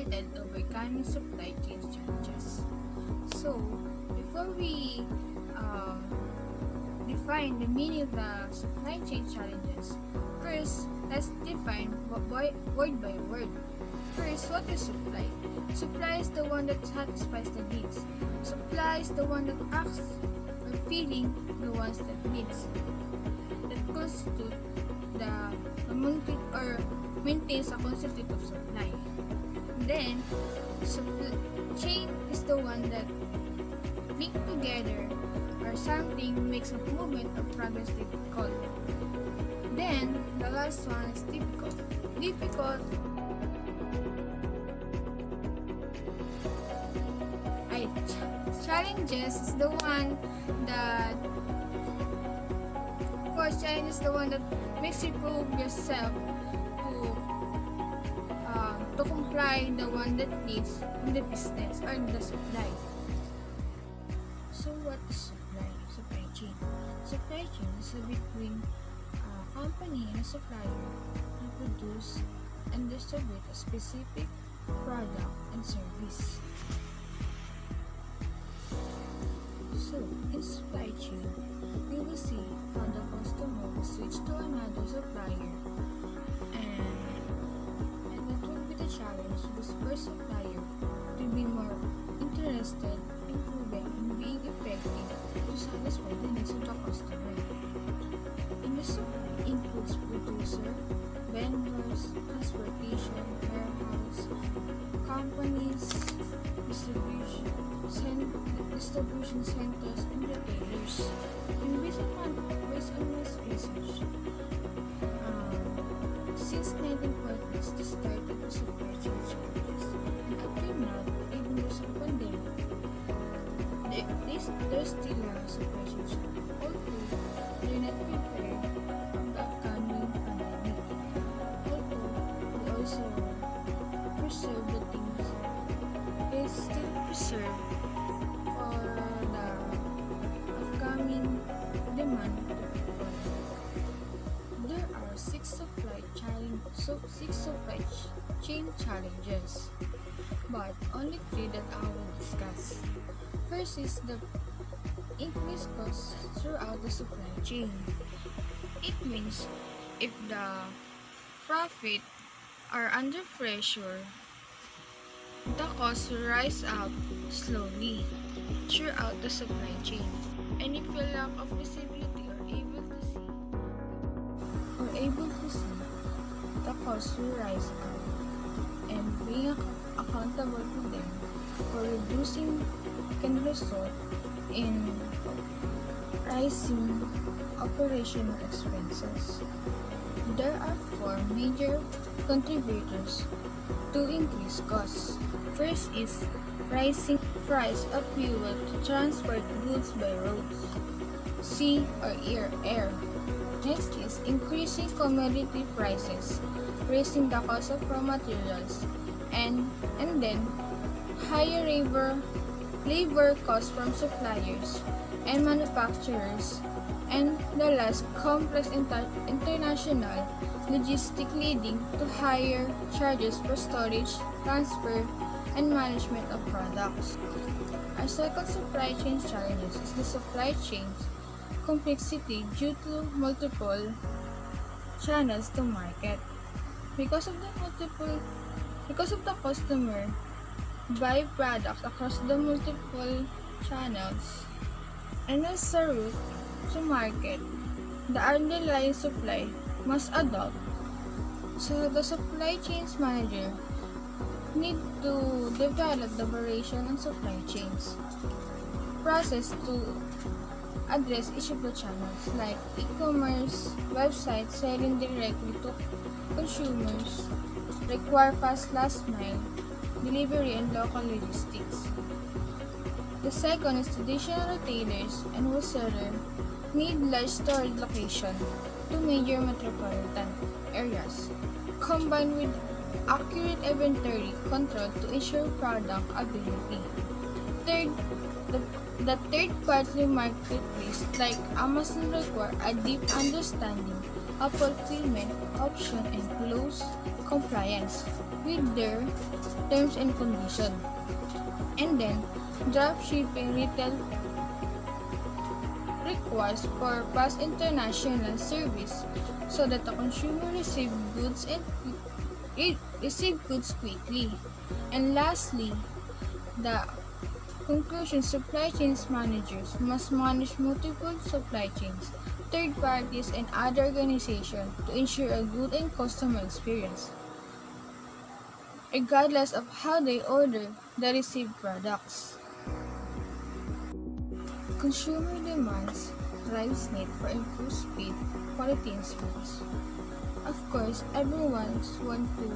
started overcoming supply chain challenges. So, before we define the meaning of the supply chain challenges, first, let's define word by word. First, what is supply? Supply is the one that satisfies the needs. Supply is the one that acts or feeding the ones that needs. That constitute the multi or maintains a constitute of supply. Then, supply chain is the one that link together or something makes a movement or progress difficult. Then, the last one is difficult. Difficult challenges is the one that challenge is the one that makes you prove yourself to comply the one that needs in the business or in the supply. So what is supply? Supply chain. Supply chain is between a company and a supplier who produce and distribute a specific product and service. So, in supply chain, we will see how the customer will switch to another supplier and that will be the challenge to the first supplier to be more interested, improving, and being effective to satisfy the needs of the customer. And the supply includes producer, vendors, transportation, warehouse, companies, distribution centers, and retailers. And based on this research, since 1940s, the start of the supply chain challenges, and up to now, even with the pandemic, there's still a supply chain challenge. Although they're not prepared from the upcoming pandemic, although they also preserve the things, they still preserve for the upcoming demand of people. There are six supply chain challenges, but only three that I will discuss. First is the increased costs throughout the supply chain. It means if the profit are under pressure, the costs rise up slowly throughout the supply chain. And if you lack of visibility or able to see, the costs will rise up, and being accountable to them for reducing can result in rising operational expenses. There are four major contributors to increase costs. First is rising price of fuel to transport goods by road, sea, or air. Next is increasing commodity prices, raising the cost of raw materials, and then higher labor costs from suppliers and manufacturers, and the last, complex international logistics leading to higher charges for storage, transfer, and management of products. Our second supply chain challenge is the supply chain complexity due to multiple channels to market. Because of the customer buy products across the multiple channels, and as a route to market, the underlying supply must adapt. So the supply chains manager need to develop the variation in supply chains process to address each of the channels like e-commerce, websites selling directly to consumers, require fast last mile delivery and local logistics. The second is traditional retailers and wholesalers need large storage location to major metropolitan areas, combined with accurate inventory control to ensure product availability. Third, the third-party marketplace like Amazon require a deep understanding of fulfillment option and close compliance with their terms and conditions. And then, dropshipping retail requires for fast international service so that the consumer receive goods quickly. And lastly, the conclusion, supply chains managers must manage multiple supply chains, third parties, and other organizations to ensure a good and customer experience, regardless of how they order the received products. Consumer demands drives need for improved speed, quality, and service. Of course, everyone wants to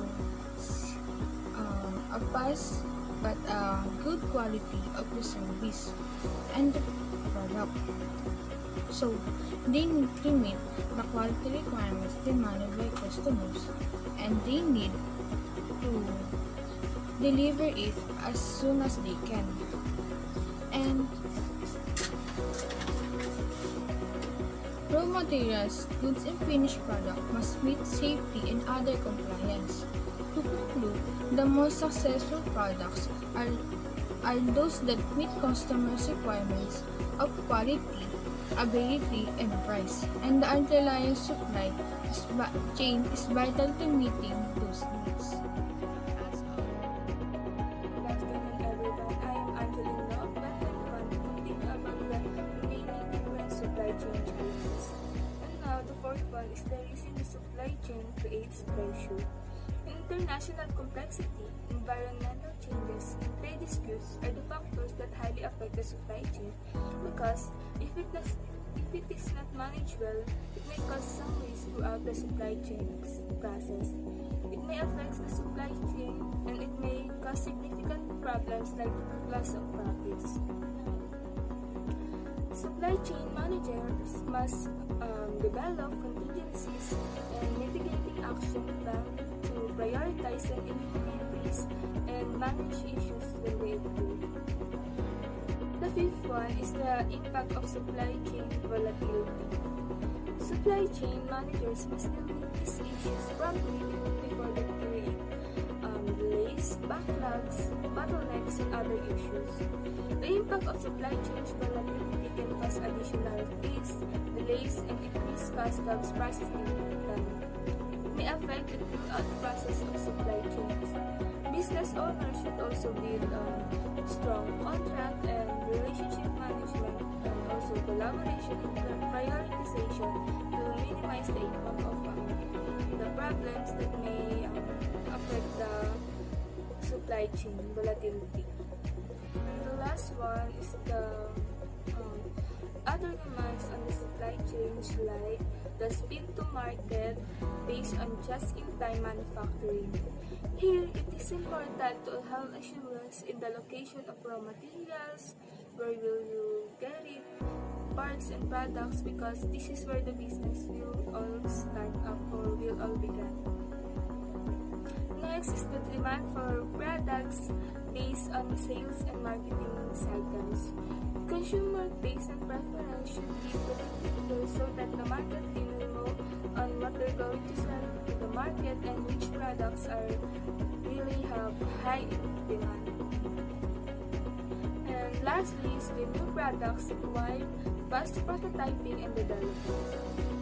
a fast but good quality of the service and the product. So, they need to meet the quality requirements demanded by customers, and they need to deliver it as soon as they can. And raw materials, goods, and finished product must meet safety and other compliance. To conclude, the most successful products are those that meet customers' requirements of quality, availability, and price, and the underlying supply chain is vital to meeting those needs. Good afternoon, everyone. I am Angeline Love, and I'm contributing about the remaining different supply chain challenges. And now, the fourth one is the reason the supply chain creates pressure. International complexity, environmental changes, and trade disputes are the factors that highly affect the supply chain because if it is not managed well, it may cause some risk throughout the supply chain process. It may affect the supply chain and it may cause significant problems like loss of profits. Supply chain managers must develop contingencies and mitigating action plans to prioritize and eliminate risks and manage issues when they occur. The fifth one is the impact of supply chain volatility. Supply chain managers must deal with these issues promptly before they create delays, backlogs, bottlenecks, and other issues. The impact of supply chain volatility can cause additional fees, delays, and increased customs processing time. It may affect the throughout process of supply chains. Business owners should also build strong contract and relationship management and also collaboration and prioritization to minimize the impact of the problems that may affect the supply chain volatility. And the last one is the other demands on the supply chains like the speed to market based on just-in-time manufacturing. Here, it is important to have assurance in the location of raw materials, where will you get it, parts and products, because this is where the business will all start up or will all begin. Next is the demand for products based on sales and marketing cycles. Consumer taste and preference should be predicted so that the market team will know on what they're going to sell to the market and which products are really have high demand. And lastly is the new products require fast prototyping and development.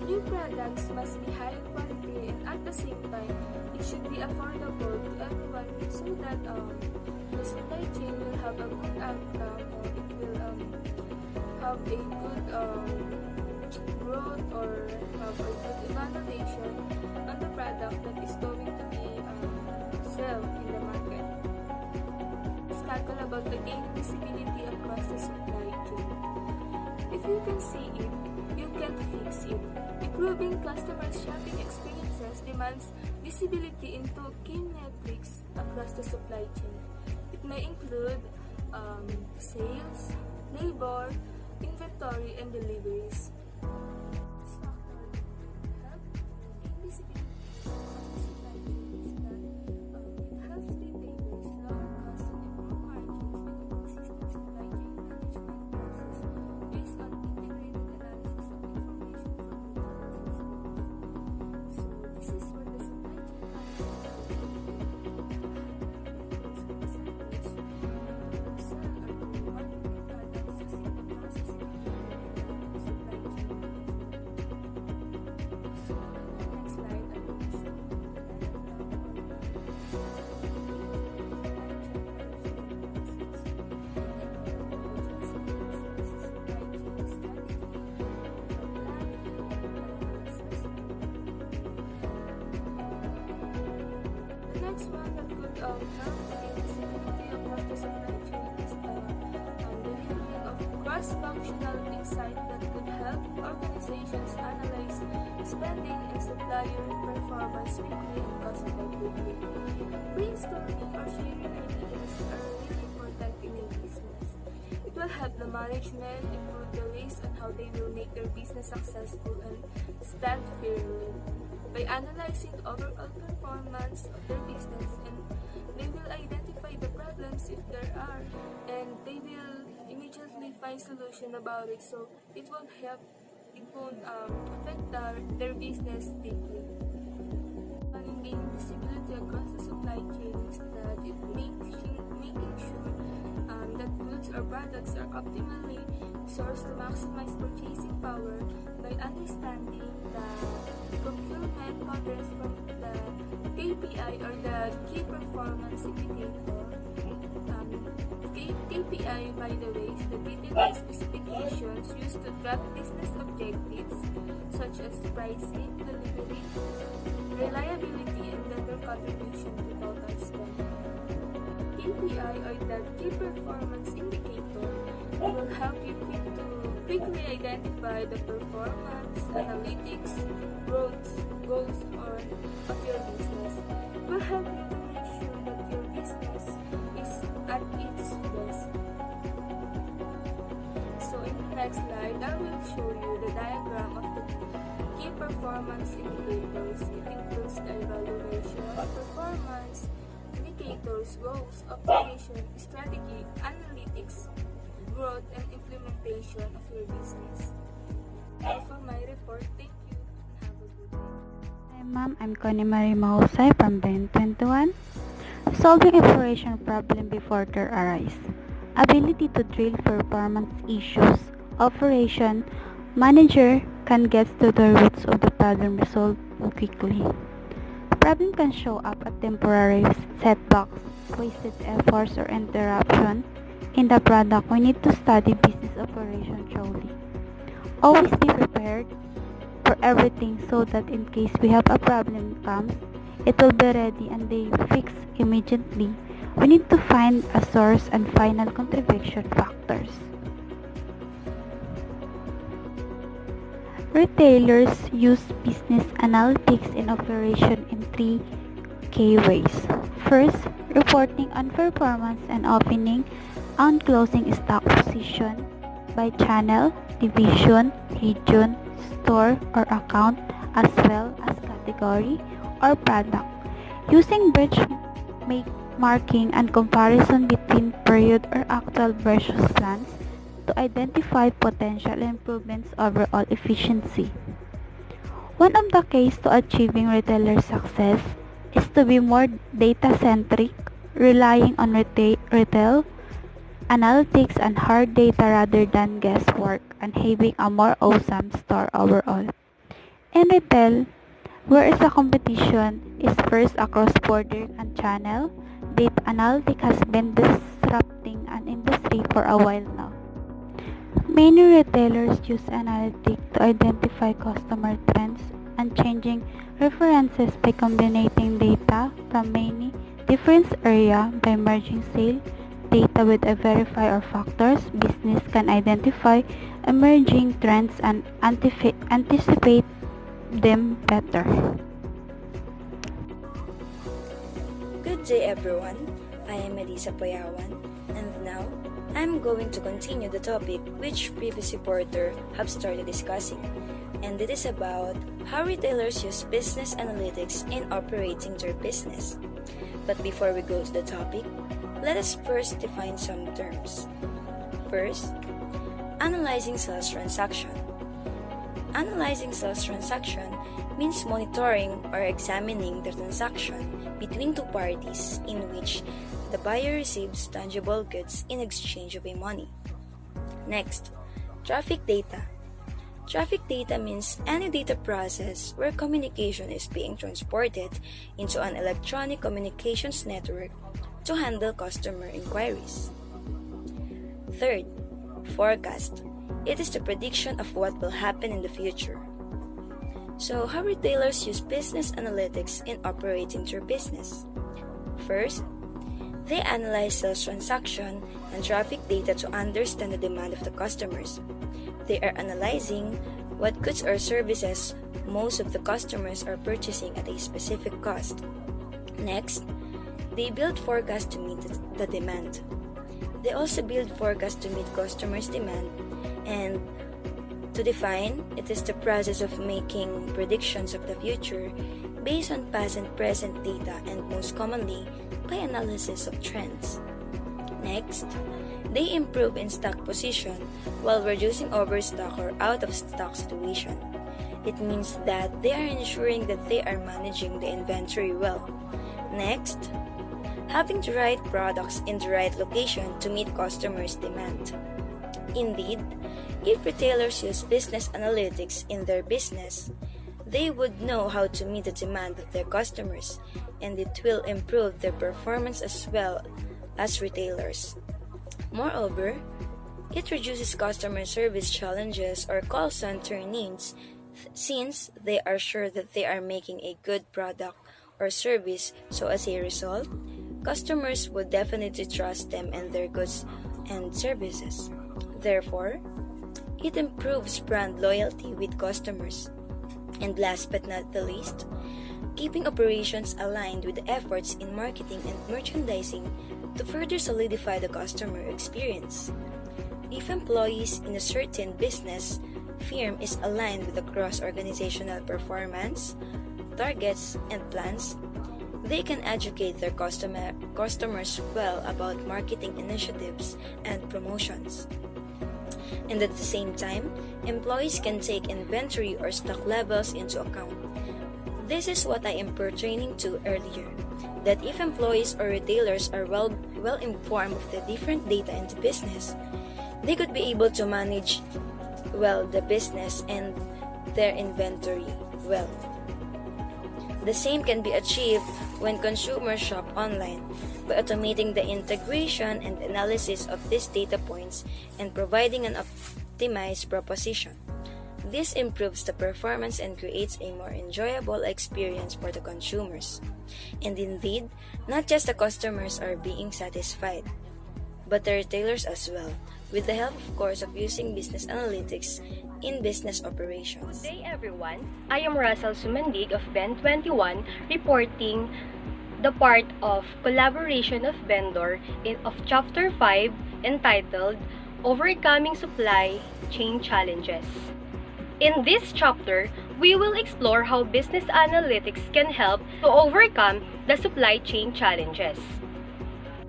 New products must be high quality and at the same time it should be affordable to everyone so that the supply chain will have a good outcome or it will have a good growth or have a good evaluation on the product that is going to be sold in the market. Let's tackle about the gain visibility across the supply chain. If you can see it, you can fix it. Improving customers' shopping experiences demands visibility into key metrics across the supply chain. It may include sales, labor, inventory, and deliveries. This factor will help gain visibility across the supply chain is that it helps retailers lower costs and improve margins with a consistent supply chain management process based on integrated analysis of information from multiple sources. So this is where the supply chain management first one that could help to gain visibility across the supply chain is the delivering of cross-functional insight that could help organizations analyze spending and supplier performance quickly and cost-effectively. Brainstorming or sharing ideas are really important in a business. It will help the management improve the ways on how they will make their business successful and stand fairly. By analyzing overall performance of their business, and they will identify the problems if there are, and they will immediately find solution about it, so it won't affect their business deeply. And in gaining visibility across the supply chain is that it making sure that goods or products are optimally sourced to maximize purchasing power by understanding the procurement patterns from the KPI or the key performance indicator. KPI, by the way, is the detailed specifications used to track business objectives such as pricing, delivery, reliability, and vendor contribution to total spend. KPI or the key performance indicator will help you quickly identify the performance, analytics, growth goals of your business. It will help you to make sure that your business is at its best. So in the next slide, I will show you the diagram of the key performance indicators. It includes the evaluation, performance, indicators, goals, optimization, strategy, analytics, growth, and implementation of your business. All for my report. Thank you and have a good day. Hi ma'am, I'm Connie Marie Mahusay from 2021. Solving operation problem before they arise. Ability to drill performance issues. Operation manager can get to the roots of the problem resolved quickly. Problem can show up as temporary setbacks, wasted efforts, or interruption in the product. We need to study business operation thoroughly. Always be prepared for everything so that in case we have a problem comes, it will be ready and they fix immediately. We need to find a source and final contribution factors. Retailers use business analytics in operation in 3 key ways. First, reporting on performance and opening and closing stock position by channel, division, region, store or account, as well as category or product. Using benchmarking and comparison between period or actual versus plans to identify potential improvements overall efficiency. One of the keys to achieving retailer success is to be more data-centric, relying on retail analytics and hard data rather than guesswork, and having a more awesome store overall. In retail, whereas the competition is first across border and channel, data analytics has been disrupting an industry for a while now. Many retailers use analytics to identify customer trends and changing preferences by combining data from many different areas. By merging sale data with a verifier factors, business can identify emerging trends and anticipate them better. Good day everyone, I am Elisa Poyawan, and now I'm going to continue the topic which previous reporter have started discussing, and it is about how retailers use business analytics in operating their business. But before we go to the topic, let us first define some terms. First, analyzing sales transaction. Analyzing sales transaction means monitoring or examining the transaction between two parties in which the buyer receives tangible goods in exchange of a money. Next, traffic data. Traffic data means any data process where communication is being transported into an electronic communications network to handle customer inquiries. Third, forecast. It is the prediction of what will happen in the future. So, how retailers use business analytics in operating their business? First, they analyze sales transaction and traffic data to understand the demand of the customers. They are analyzing what goods or services most of the customers are purchasing at a specific cost. Next, they build forecasts to meet the demand. They also build forecasts to meet customers' demand, and to define, it is the process of making predictions of the future based on past and present data, and most commonly by analysis of trends. Next, they improve in stock position while reducing overstock or out of stock situation. It means that they are ensuring that they are managing the inventory well. Next, having the right products in the right location to meet customers' demand. Indeed, if retailers use business analytics in their business, they would know how to meet the demand of their customers, and it will improve their performance as well as retailers. Moreover, it reduces customer service challenges or call center needs since they are sure that they are making a good product or service, so as a result, customers would definitely trust them and their goods and services. Therefore, it improves brand loyalty with customers. And last but not the least, keeping operations aligned with the efforts in marketing and merchandising to further solidify the customer experience. If employees in a certain business firm is aligned with the cross-organizational performance, targets, and plans, they can educate their customers well about marketing initiatives and promotions. And at the same time, employees can take inventory or stock levels into account. This is what I am pertaining to earlier, that if employees or retailers are well informed of the different data in the business, they could be able to manage well the business and their inventory well. The same can be achieved when consumers shop online by automating the integration and analysis of these data points and providing an optimized proposition. This improves the performance and creates a more enjoyable experience for the consumers. And indeed, not just the customers are being satisfied, but the retailers as well, with the help, of course, of using business analytics in business operations. Good day, everyone. I am Russell Sumandig of Ben21, reporting the part of collaboration of vendor of Chapter 5 entitled Overcoming Supply Chain Challenges. In this chapter, we will explore how business analytics can help to overcome the supply chain challenges.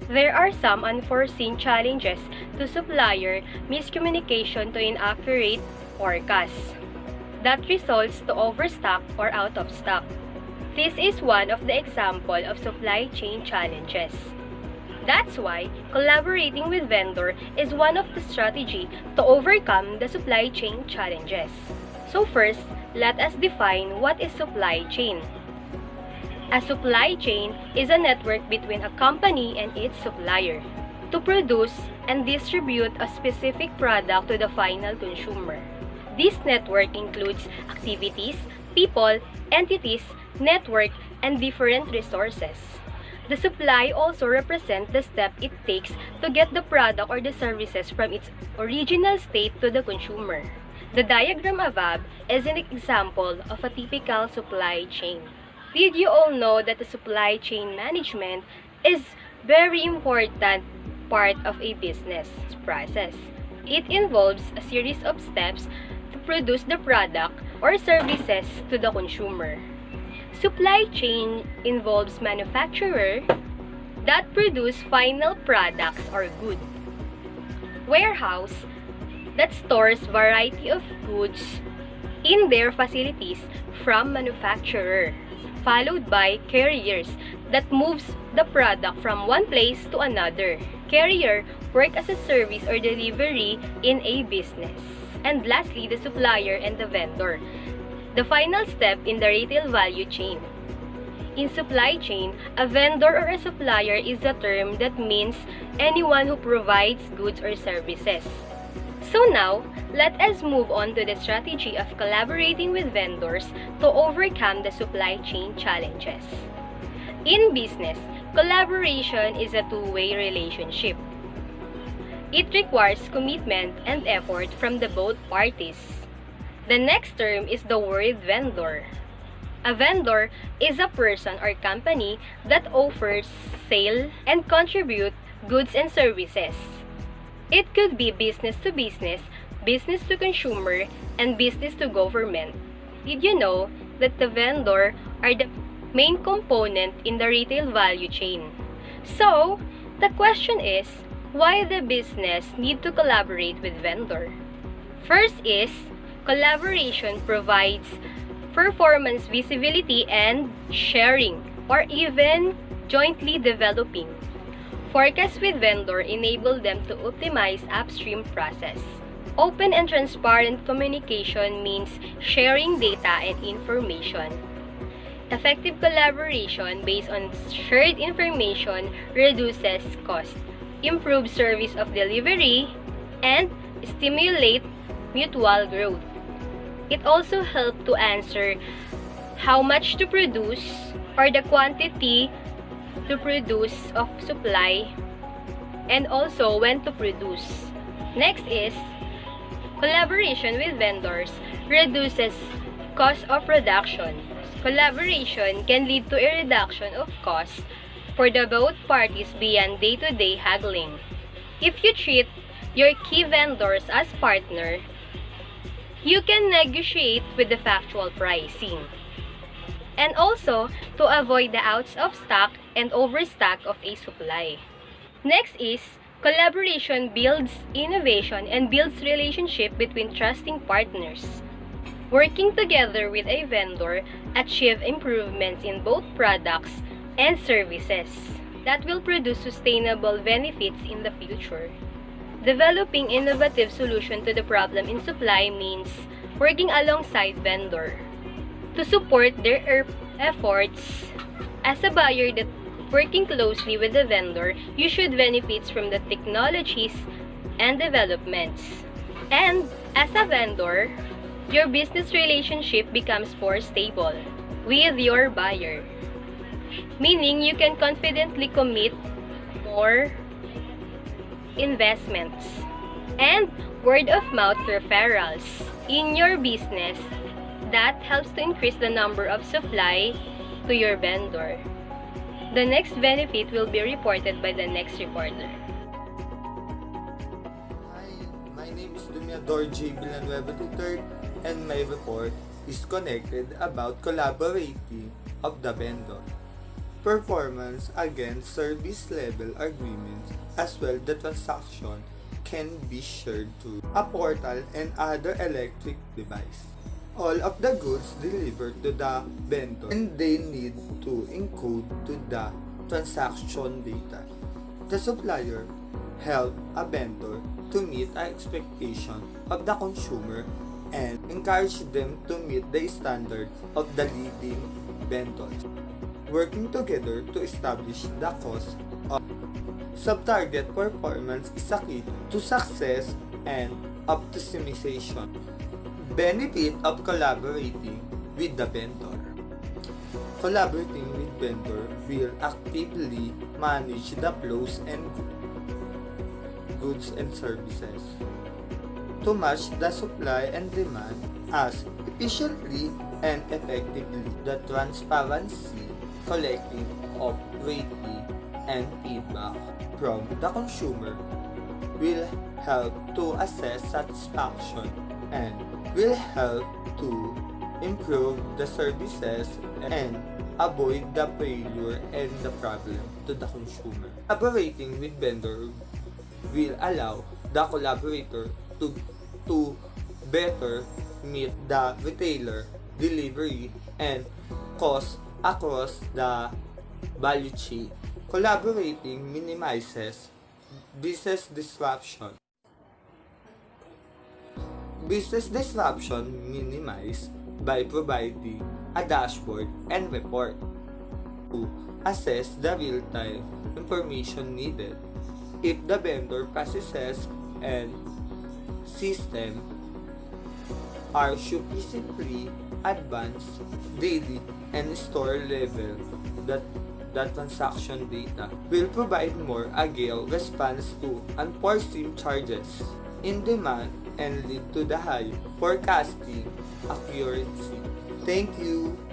There are some unforeseen challenges to supplier miscommunication to inaccurate forecasts that results to overstock or out of stock. This is one of the example of supply chain challenges. That's why collaborating with vendor is one of the strategy to overcome the supply chain challenges. So first, let us define what is supply chain. A supply chain is a network between a company and its supplier to produce and distribute a specific product to the final consumer. This network includes activities, people, entities, network, and different resources. The supply also represents the step it takes to get the product or the services from its original state to the consumer. The diagram above is an example of a typical supply chain. Did you all know that the supply chain management is very important part of a business process? It involves a series of steps to produce the product or services to the consumer. Supply chain involves manufacturer that produce final products or goods. Warehouse that stores variety of goods in their facilities from manufacturer, followed by carriers that moves the product from one place to another. Carrier work as a service or delivery in a business. And lastly, the supplier and the vendor, the final step in the retail value chain. In supply chain, a vendor or a supplier is a term that means anyone who provides goods or services. So now, let us move on to the strategy of collaborating with vendors to overcome the supply chain challenges. In business, Collaboration is a two-way relationship. It requires commitment and effort from the both parties. The next term is the word vendor. A vendor is a person or company that offers, sell, and contribute goods and services. It could be business to consumer, and business to government. Did you know that the vendor are the main component in the retail value chain? So, the question is, why the business need to collaborate with vendor? First is, collaboration provides performance visibility and sharing, or even jointly developing. Forecast with vendor enable them to optimize upstream process. Open and transparent communication means sharing data and information. Effective collaboration based on shared information reduces cost, improves service of delivery, and stimulate mutual growth. It also helps to answer how much to produce or the quantity to produce of supply, and also when to produce. Next is, collaboration with vendors reduces cost of production. Collaboration can lead to a reduction of costs for the both parties beyond day-to-day haggling. If you treat your key vendors as partner, you can negotiate with the factual pricing. And also, to avoid the outs of stock and overstock of a supply. Next is, collaboration builds innovation and builds relationship between trusting partners. Working together with a vendor achieve improvements in both products and services that will produce sustainable benefits in the future. Developing innovative solution to the problem in supply means working alongside vendor to support their efforts. As a buyer that working closely with the vendor, you should benefit from the technologies and developments. And as a vendor, your business relationship becomes more stable with your buyer, meaning you can confidently commit more investments and word-of-mouth referrals in your business that helps to increase the number of supply to your vendor. The next benefit will be reported by the next reporter. Hi, my name is Dumiador J. Villanueva III, and my report is connected about collaborating of the vendor. Performance against service level agreements, as well the transaction can be shared through a portal and other electric device. All of the goods delivered to the vendor, and they need to encode to the transaction data. The supplier help a vendor to meet an expectation of the consumer and encourage them to meet the standard of the leading vendors. Working together to establish the cost of sub-target performance is a key to success and optimization. Benefit of collaborating with the vendor. Collaborating with vendor will actively manage the flows and goods and services to match the supply and demand as efficiently and effectively. The transparency, collecting of rating and feedback from the consumer will help to assess satisfaction and will help to improve the services and avoid the failure and the problem to the consumer. Collaborating with vendor will allow the collaborator to better meet the retailer delivery and cost across the value chain. Collaborating minimizes business disruption. Business disruption minimized by providing a dashboard and report to assess the real-time information needed. If the vendor processes and system are sufficiently advanced daily and store level that the transaction data will provide more agile response to unforeseen charges in demand and lead to the high forecasting accuracy. Thank you.